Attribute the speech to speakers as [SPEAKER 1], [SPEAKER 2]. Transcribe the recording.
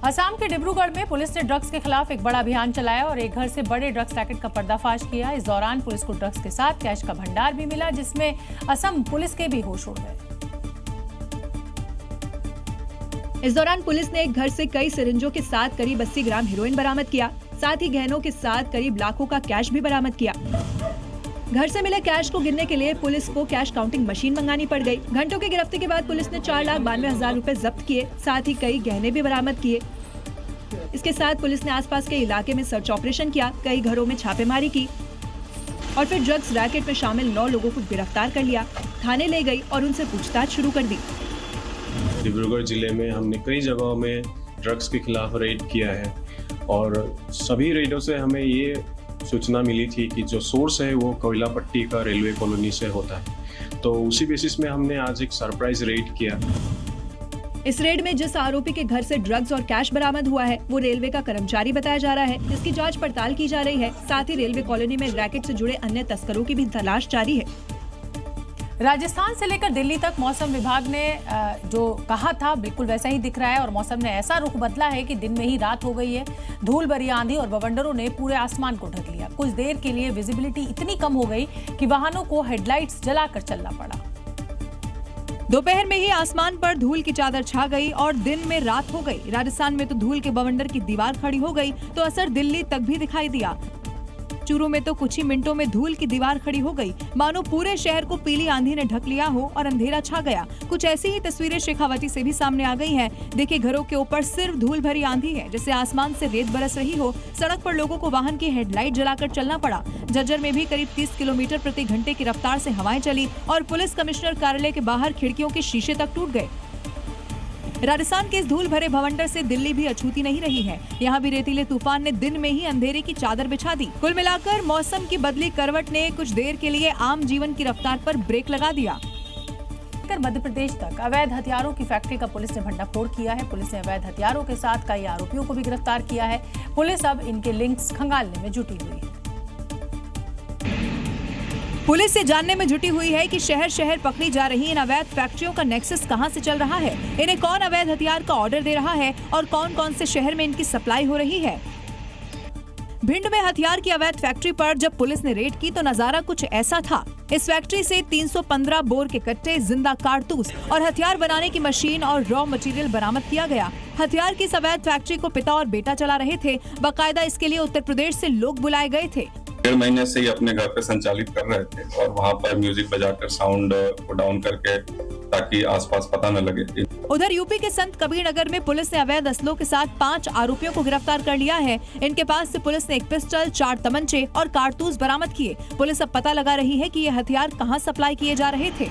[SPEAKER 1] असम के डिब्रूगढ़ में पुलिस ने ड्रग्स के खिलाफ एक बड़ा अभियान चलाया और एक घर से बड़े ड्रग्स रैकेट का पर्दाफाश किया। इस दौरान पुलिस को ड्रग्स के साथ कैश का भंडार भी मिला, जिसमें असम पुलिस के भी होश उड़ गए।
[SPEAKER 2] इस दौरान पुलिस ने एक घर से कई सिरिंजों के साथ करीब 80 ग्राम हेरोइन बरामद किया। साथ ही गहनों के साथ करीब लाखों का कैश भी बरामद किया। घर से मिले कैश को गिनने के लिए पुलिस को कैश काउंटिंग मशीन मंगानी पड़ गई। घंटों की गिरफ्ती के बाद पुलिस ने 4,92,000 रुपए जब्त किए। साथ ही कई गहने भी बरामद किए। इसके साथ पुलिस ने आसपास के इलाके में सर्च ऑपरेशन किया, कई घरों में छापेमारी की और फिर ड्रग्स रैकेट में शामिल 9 लोगों को गिरफ्तार कर लिया। थाने ले गई और उनसे पूछताछ शुरू कर दी।
[SPEAKER 3] डिब्रूगढ़ जिले में हमने कई जगहों में ड्रग्स के खिलाफ रेड किया है और सभी रेडों से हमें ये सूचना मिली थी कि जो सोर्स है वो कोयला पट्टी का रेलवे कॉलोनी से होता है। तो उसी बेसिस में हमने आज एक सरप्राइज रेड किया।
[SPEAKER 2] इस रेड में जिस आरोपी के घर से ड्रग्स और कैश बरामद हुआ है वो रेलवे का कर्मचारी बताया जा रहा है, जिसकी जांच पड़ताल की जा रही है। साथ ही रेलवे कॉलोनी में रैकेट से जुड़े अन्य तस्करों की भी तलाश जारी है।
[SPEAKER 1] राजस्थान से लेकर दिल्ली तक मौसम विभाग ने जो कहा था बिल्कुल वैसा ही दिख रहा है और मौसम ने ऐसा रुख बदला है कि दिन में ही रात हो गई है। धूल भरी आंधी और बवंडरों ने पूरे आसमान को ढक लिया। कुछ देर के लिए विजिबिलिटी इतनी कम हो गई कि वाहनों को हेडलाइट्स जलाकर चलना पड़ा।
[SPEAKER 2] दोपहर में ही आसमान पर धूल की चादर छा गई और दिन में रात हो गई। राजस्थान में तो धूल के बवंडर की दीवार खड़ी हो गई तो असर दिल्ली तक भी दिखाई दिया। चूरू में तो कुछ ही मिनटों में धूल की दीवार खड़ी हो गई, मानो पूरे शहर को पीली आंधी ने ढक लिया हो और अंधेरा छा गया। कुछ ऐसी ही तस्वीरें शेखावटी से भी सामने आ गई हैं। देखिए, घरों के ऊपर सिर्फ धूल भरी आंधी है, जैसे आसमान से रेत बरस रही हो। सड़क पर लोगों को वाहन की हेडलाइट जलाकर चलना पड़ा। झज्जर में भी करीब 30 किलोमीटर प्रति घंटे की रफ्तार से हवाएं चली और पुलिस कमिश्नर कार्यालय के बाहर खिड़कियों के शीशे तक टूट गए। राजस्थान के इस धूल भरे भवंडर से दिल्ली भी अछूती नहीं रही है। यहाँ भी रेतीले तूफान ने दिन में ही अंधेरे की चादर बिछा दी। कुल मिलाकर मौसम की बदली करवट ने कुछ देर के लिए आम जीवन की रफ्तार पर ब्रेक लगा दिया।
[SPEAKER 1] मध्य प्रदेश तक अवैध हथियारों की फैक्ट्री का पुलिस ने भंडाफोड़ किया है। पुलिस ने अवैध हथियारों के साथ कई आरोपियों को भी गिरफ्तार किया है। पुलिस अब इनके लिंक्स खंगालने में जुटी हुई है।
[SPEAKER 2] पुलिस से जानने में जुटी हुई है कि शहर शहर पकड़ी जा रही इन अवैध फैक्ट्रियों का नेक्सस कहां से चल रहा है, इन्हें कौन अवैध हथियार का ऑर्डर दे रहा है और कौन कौन से शहर में इनकी सप्लाई हो रही है। भिंड में हथियार की अवैध फैक्ट्री पर जब पुलिस ने रेड की तो नजारा कुछ ऐसा था। इस फैक्ट्री से 315 बोर के कट्टे, जिंदा कारतूस और हथियार बनाने की मशीन और रॉ मटेरियल बरामद किया गया। हथियार की इस अवैध फैक्ट्री को पिता और बेटा चला रहे थे। बाकायदा इसके लिए उत्तर प्रदेश से लोग बुलाए गए थे।
[SPEAKER 4] 1.5 महीने से ही अपने घर पे संचालित कर रहे थे और वहाँ पर म्यूजिक बजाकर साउंड को डाउन करके ताकि आसपास पता न लगे।
[SPEAKER 2] उधर यूपी के संत कबीर नगर में पुलिस ने अवैध असलों के साथ 5 आरोपियों को गिरफ्तार कर लिया है। इनके पास से पुलिस ने एक पिस्टल, 4 तमंचे और कारतूस बरामद किए। पुलिस अब पता लगा रही है कि ये हथियार कहां सप्लाई किए जा रहे थे।